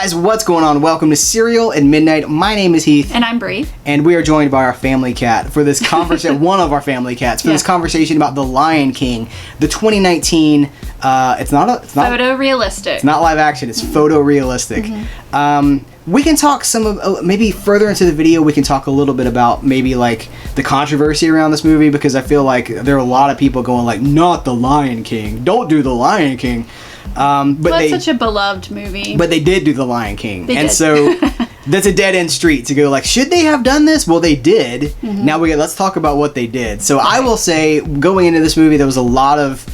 Guys, what's going on? Welcome to Serial at Midnight. My name is Heath. And I'm Bree. And we are joined by our family cat for this conversation, one of our family cats, for this conversation about The Lion King, the 2019, it's not photorealistic. It's not live action, it's photorealistic. We can talk maybe further into the video, we can talk a little bit about maybe like the controversy around this movie, because I feel like there are a lot of people going like, not The Lion King, don't do The Lion King. But it's such a beloved movie. But they did do The Lion King. They did. So that's a dead end street to go like, should they have done this? Well, they did. Now let's talk about what they did. So I will say, going into this movie, there was a lot of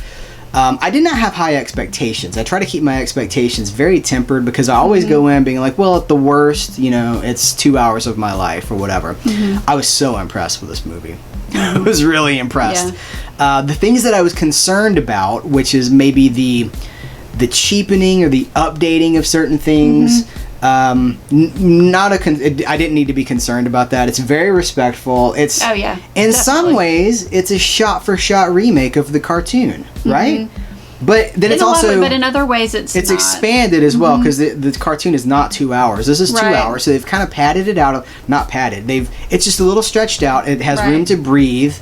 I did not have high expectations. I try to keep my expectations very tempered, because I always go in being like, well, at the worst, it's 2 hours of my life or whatever. I was so impressed with this movie. I was really impressed. The things that I was concerned about, which is maybe the cheapening or the updating of certain things, I didn't need to be concerned about that. It's very respectful. It's in some ways it's a shot for shot remake of the cartoon, right? But then it's also, but in other ways it's not. Expanded as well, because the cartoon is not 2 hours. This is 2 hours, so they've kind of padded it out. Not padded. It's just a little stretched out. It has room to breathe.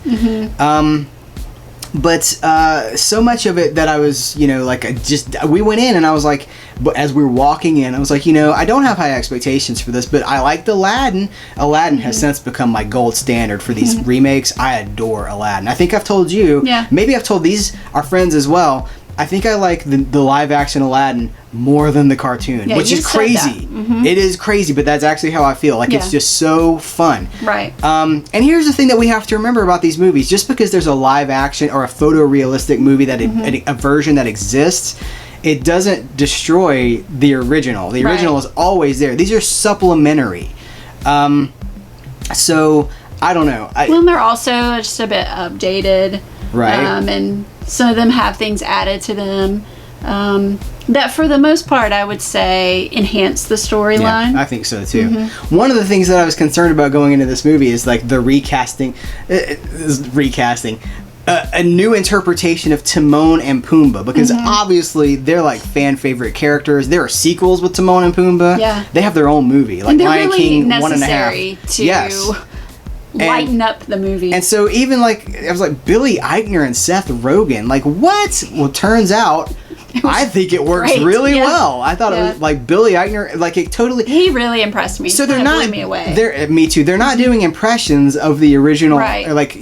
But so much of it that I was, we went in and I was like, but as we were walking in, I was like, I don't have high expectations for this, but I liked Aladdin. Aladdin has since become my gold standard for these remakes. I adore Aladdin. I think I've told you, maybe I've told our friends as well, I think I like the live action Aladdin more than the cartoon, which is crazy. It is crazy, but that's actually how I feel. Like, it's just so fun. Right. And here's the thing that we have to remember about these movies. Just because there's a live action or a photorealistic movie, that a version that exists, it doesn't destroy the original. The original is always there. These are supplementary. So, I don't know. And they're also just a bit updated. Right. And some of them have things added to them that, for the most part, I would say enhance the storyline. Yeah, I think so too. One of the things that I was concerned about going into this movie is like the recasting, a new interpretation of Timon and Pumbaa, because obviously they're like fan favorite characters. There are sequels with Timon and Pumbaa. Yeah. They have their own movie, like Lion King 1.5. Yes. Lighten up the movie. And so even I was like, Billy Eichner and Seth Rogen, like, what? Well, turns out I think it works really well. I thought it was like Billy Eichner, like it totally. He really impressed me. So they're not. Blew me away. Me too. They're not doing impressions of the original, or like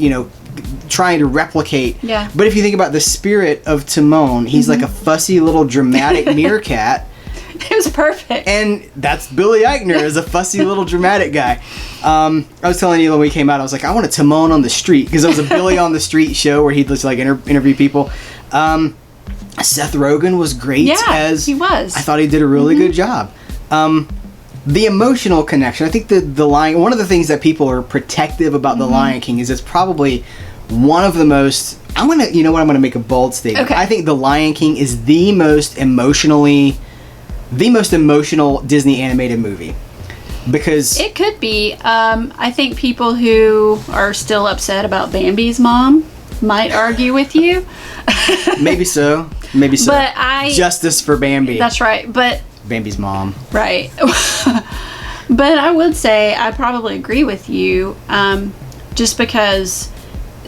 trying to replicate. Yeah. But if you think about the spirit of Timon, he's like a fussy little dramatic meerkat. It was perfect. And that's Billy Eichner, as a fussy little dramatic guy. I was telling you when we came out, I was like, I want a Timon on the street, because it was a Billy on the Street show where he'd just like interview people. Seth Rogen was great. Yeah, he was. I thought he did a really good job. The emotional connection. I think the Lion. One of the things that people are protective about the Lion King is it's probably one of the most. I'm gonna make a bold statement. Okay. I think the Lion King is the most emotional Disney animated movie. Because it could be. I think people who are still upset about Bambi's mom might argue with you. Maybe so. But justice for Bambi. That's right. But Bambi's mom. Right. But I would say I probably agree with you, just because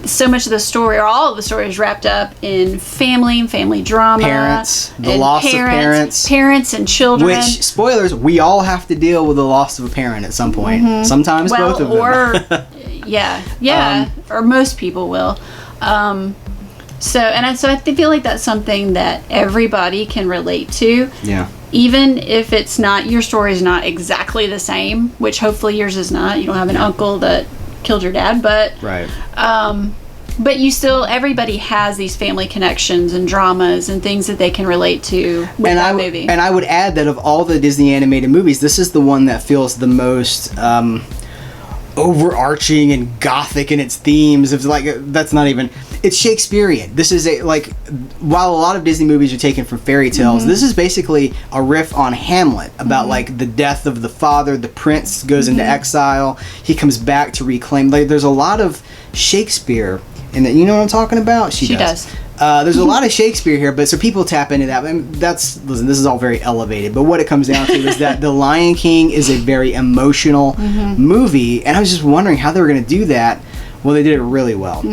so much of the story, or all of the story, is wrapped up in family and family drama. Parents. The loss of parents. Parents and children. Which, spoilers, we all have to deal with the loss of a parent at some point. Sometimes both of them. Or most people will. So I feel like that's something that everybody can relate to. Yeah. Even if it's not, your story is not exactly the same, which hopefully yours is not. You don't have an uncle that killed your dad, but right. But everybody has these family connections and dramas and things that they can relate to with that movie. And I would add that of all the Disney animated movies, this is the one that feels the most overarching and gothic in its themes. It's like, that's not even, it's Shakespearean. This is while a lot of Disney movies are taken from fairy tales, this is basically a riff on Hamlet about like the death of the father. The prince goes into exile, he comes back to reclaim, there's a lot of Shakespeare in that. You know what I'm talking about? She does. There's a lot of Shakespeare here, but so people tap into that. And listen, this is all very elevated, but what it comes down to is that The Lion King is a very emotional movie, and I was just wondering how they were going to do that. Well, they did it really well.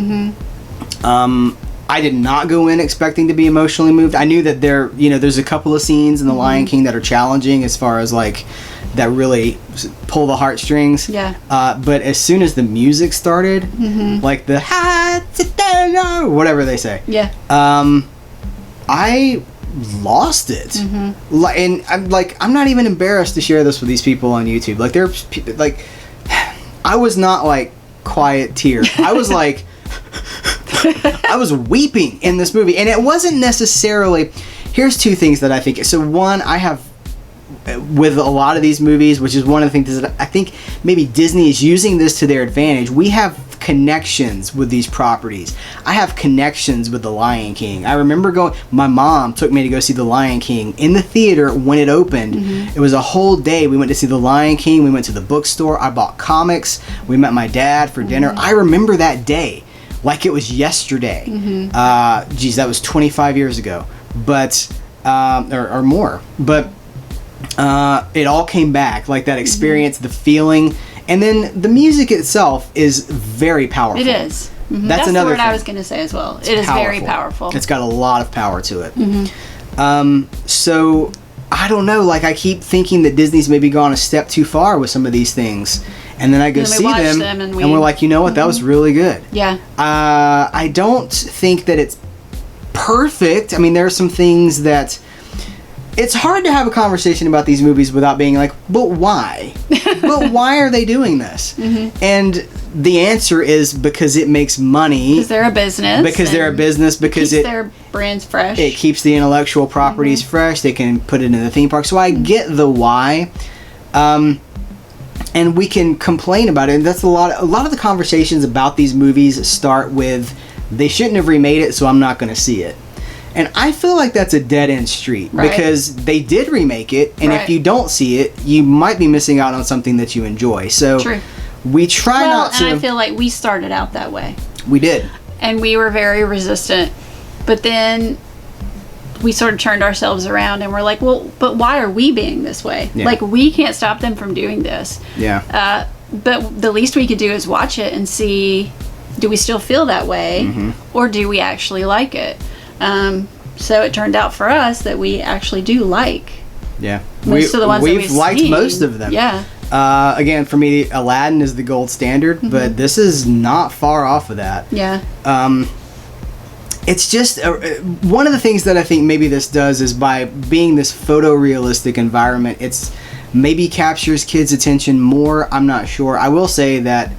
I did not go in expecting to be emotionally moved. I knew that there's a couple of scenes in The Lion King that are challenging as far as like that really pull the heartstrings. Yeah. But as soon as the music started, like the whatever they say, I lost it. And I'm not even embarrassed to share this with these people on YouTube. Like I was not like quiet tear. I was like. I was weeping in this movie, and it wasn't necessarily. Here's two things that I think. So one, I have with a lot of these movies, which is one of the things that I think maybe Disney is using this to their advantage. We have connections with these properties. I have connections with The Lion King. I remember my mom took me to go see The Lion King in the theater when it opened. It was a whole day. We went to see The Lion King. We went to the bookstore. I bought comics. We met my dad for dinner. I remember that day like it was yesterday. That was 25 years ago, but or more. But it all came back, like that experience, the feeling, and then the music itself is very powerful. It is. That's another the word thing. I was going to say as well. It is very powerful. It's got a lot of power to it. So I don't know. Like I keep thinking that Disney's maybe gone a step too far with some of these things. And then I go see them, and we're like, you know what? That was really good. Yeah. I don't think that it's perfect. I mean, there are some things that... It's hard to have a conversation about these movies without being like, but why? But why are they doing this? And the answer is because it makes money. Because they're a business. Because they're a business. Because it keeps their brands fresh. It keeps the intellectual properties fresh. They can put it in the theme park. So I get the why. And we can complain about it, and that's a lot of the conversations about these movies start with, they shouldn't have remade it, so I'm not going to see it. And I feel like that's a dead-end street, because they did remake it, and if you don't see it, you might be missing out on something that you enjoy. So we try not to... and I feel like we started out that way. We did. And we were very resistant, but then we sort of turned ourselves around and we're like, well, but why are we being this way? Like, we can't stop them from doing this. But the least we could do is watch it and see, do we still feel that way? Or do we actually like it? So it turned out for us that we actually do like most of the ones we've liked seen. Most of them. Again, for me, Aladdin is the gold standard, but this is not far off of that. It's just one of the things that I think maybe this does is by being this photorealistic environment, it's maybe captures kids' attention more. I'm not sure. I will say that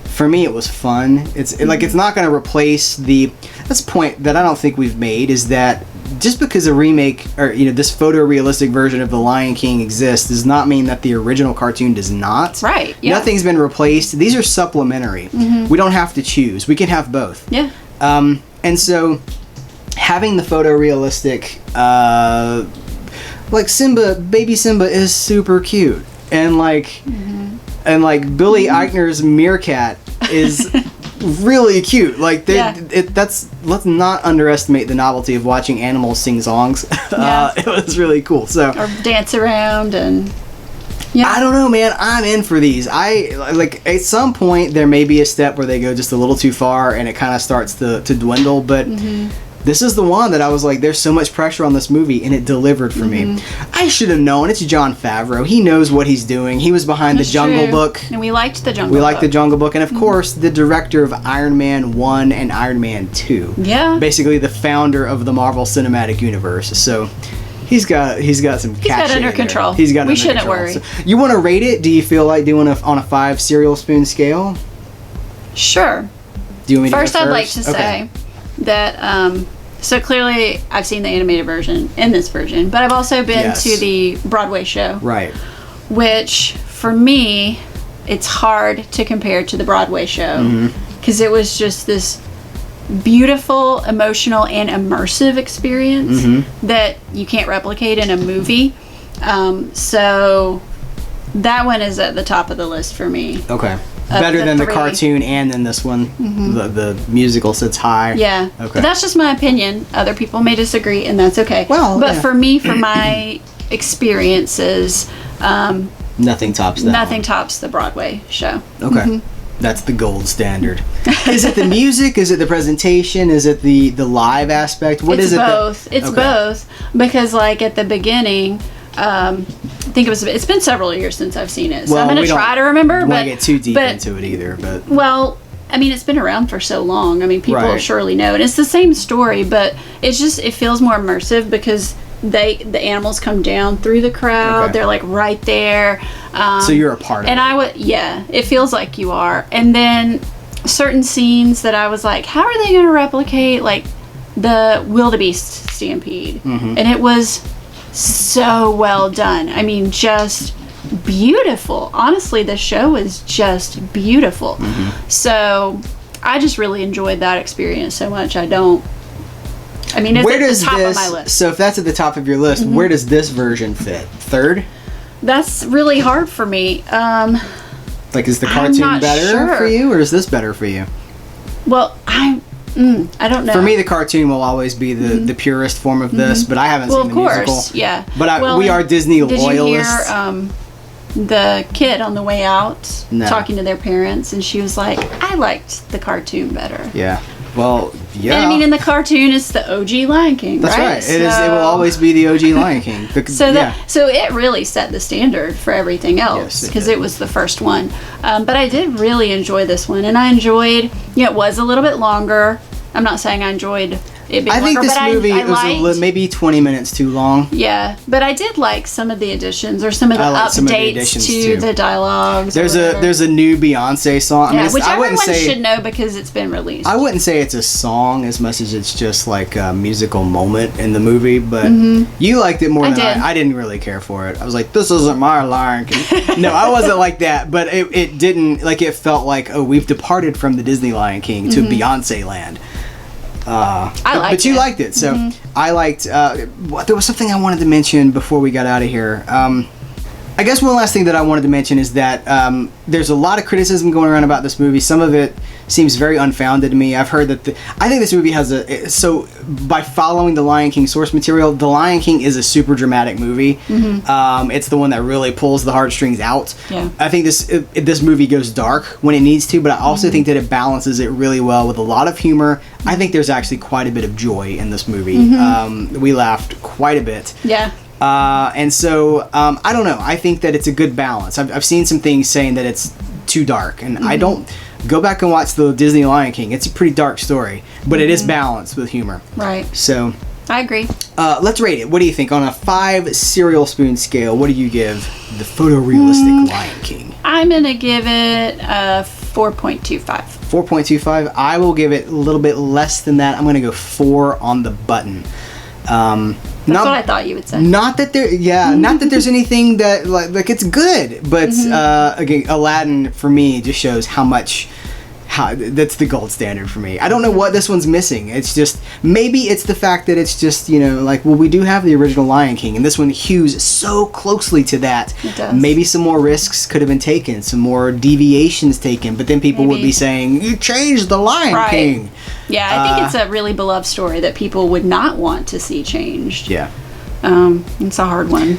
for me it was fun. It's not going to replace that's a point that I don't think we've made, is that just because a remake or this photorealistic version of The Lion King exists does not mean that the original cartoon does not. Nothing's been replaced. These are supplementary. We don't have to choose. We can have both. And so, having the photorealistic, like baby Simba is super cute, and like Billy Eichner's meerkat is really cute. Like let's not underestimate the novelty of watching animals sing songs. It was really cool. So or dance around and. I don't know, man. I'm in for these. At some point there may be a step where they go just a little too far and it kind of starts to dwindle, but this is the one that I was like, there's so much pressure on this movie, and it delivered for me. I should have known. It's Jon Favreau. He knows what he's doing. He was behind The Jungle Book. And we liked The Jungle Book. We liked The Jungle Book. And of course, the director of Iron Man 1 and Iron Man 2. Basically the founder of the Marvel Cinematic Universe. So... He's got some catch. He's got under control. He's got. We shouldn't worry. So, you want to rate it? Do you feel like doing on a 5 cereal spoon scale? Sure. Do you want me to first? I'd like to say that. So clearly, I've seen the animated version and this version, but I've also been to the Broadway show. Right. Which, for me, it's hard to compare to the Broadway show because it was just this beautiful, emotional, and immersive experience that you can't replicate in a movie. So that one is at the top of the list for me. Okay. Better than the three. cartoon and then this one. The musical sits high. Yeah. Okay. But that's just my opinion. Other people may disagree, and that's okay. Well, but yeah. for me, for my experiences, Nothing tops that. nothing one. tops the Broadway show. Okay. That's the gold standard. Is it the music? Is it the presentation? Is it the live aspect? What is It's it? both. It's both, because like at the beginning, I think it's been several years since I've seen it, so Well, I'm we gonna don't try to remember. want But to get too deep but- into it either, but Well, I mean, it's been around for so long. I mean, people Right. surely know, and it's the same story, but it feels more immersive because the animals come down through the crowd. Okay. They're like right there. so you're a part of And it. it feels like you are. And then certain scenes that I was like, how are they going to replicate like the wildebeest stampede? Mm-hmm. And it was so well done. I mean, just beautiful. Honestly, the show was just beautiful. Mm-hmm. So I just really enjoyed that experience so much. I mean, it's Where at does the top this? of my list. So if that's at the top of your list, where does this version fit? Third? That's really hard for me. Like, is the I'm cartoon not better sure. for you, or is this better for you? Well, I don't know. For me, the cartoon will always be the purest form of this, but I haven't well, seen of the course, musical. yeah. But Well, we are Disney did loyalists. you hear the kid on the way out No. talking to their parents, and she was like, "I liked the cartoon better." Yeah. Well, yeah. And I mean, in the cartoon, it's the OG Lion King, That's right. It is. It will always be the OG Lion King. So so it really set the standard for everything else Yes, it because did. it was the first one. But I did really enjoy this one, and I enjoyed. It was a little bit longer. I'm not saying I enjoyed it being I think longer, this but movie I was liked, maybe 20 minutes too long. Yeah, but I did like some of the additions or some of the I like some of the updates additions, to too. the dialogues. There's a new Beyonce song. I yeah, mean, which I everyone wouldn't say should know because it's been released. I wouldn't say it's a song as much as it's just like a musical moment in the movie. But you liked it more I than did. I didn't really care for it. I was like, this isn't my Lion King. No, I wasn't like that. But it didn't like it felt like, oh, we've departed from the Disney Lion King to Beyonce land. But you liked it, so I liked. There was something I wanted to mention before we got out of here. I guess one last thing that I wanted to mention is that there's a lot of criticism going around about this movie. Some of it seems very unfounded to me. I've heard that I think this movie has so by following the Lion King source material, the Lion King is a super dramatic movie. It's the one that really pulls the heartstrings out. Yeah. I think this movie goes dark when it needs to, but I also think that it balances it really well with a lot of humor. I think there's actually quite a bit of joy in this movie. We laughed quite a bit. Yeah. And so, I don't know. I think that it's a good balance. I've seen some things saying that it's too dark, and I don't. Go back and watch the Disney Lion King. It's a pretty dark story, but it is balanced with humor. Right. So, I agree. let's rate it. What do you think? On a 5 cereal spoon scale, what do you give the photorealistic Lion King? I'm going to give it a 4.25. 4.25. I will give it a little bit less than that. I'm going to go 4 on the button. That's what I thought you would say. Not that not that there's anything that like it's good, but again, Aladdin for me just shows how that's the gold standard for me. I don't know what this one's missing. It's just maybe it's the fact that it's just like, well, we do have the original Lion King, and this one hews so closely to that. It does. Maybe some more risks could have been taken, some more deviations taken, but then people would be saying, "You changed the Lion King." Yeah, I think it's a really beloved story that people would not want to see changed. Yeah. It's a hard one.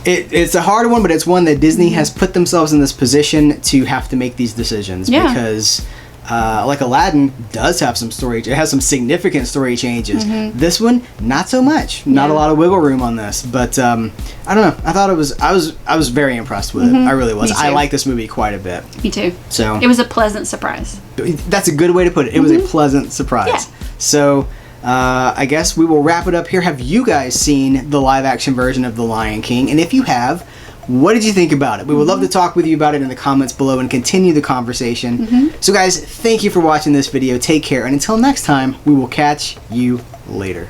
It's a hard one, but it's one that Disney has put themselves in this position to have to make these decisions because, like Aladdin does have some story. It has some significant story changes. This one, not so much. Not a lot of wiggle room on this. But I don't know. I thought I was very impressed with it. I really was. Me too. I like this movie quite a bit. Me too. So It was a pleasant surprise. that's a good way to put it. It was a pleasant surprise. Yeah. So. I guess we will wrap it up here. Have you guys seen the live action version of The Lion King? And if you have, what did you think about it? We would love to talk with you about it in the comments below and continue the conversation. So guys, thank you for watching this video. Take care. And until next time, we will catch you later.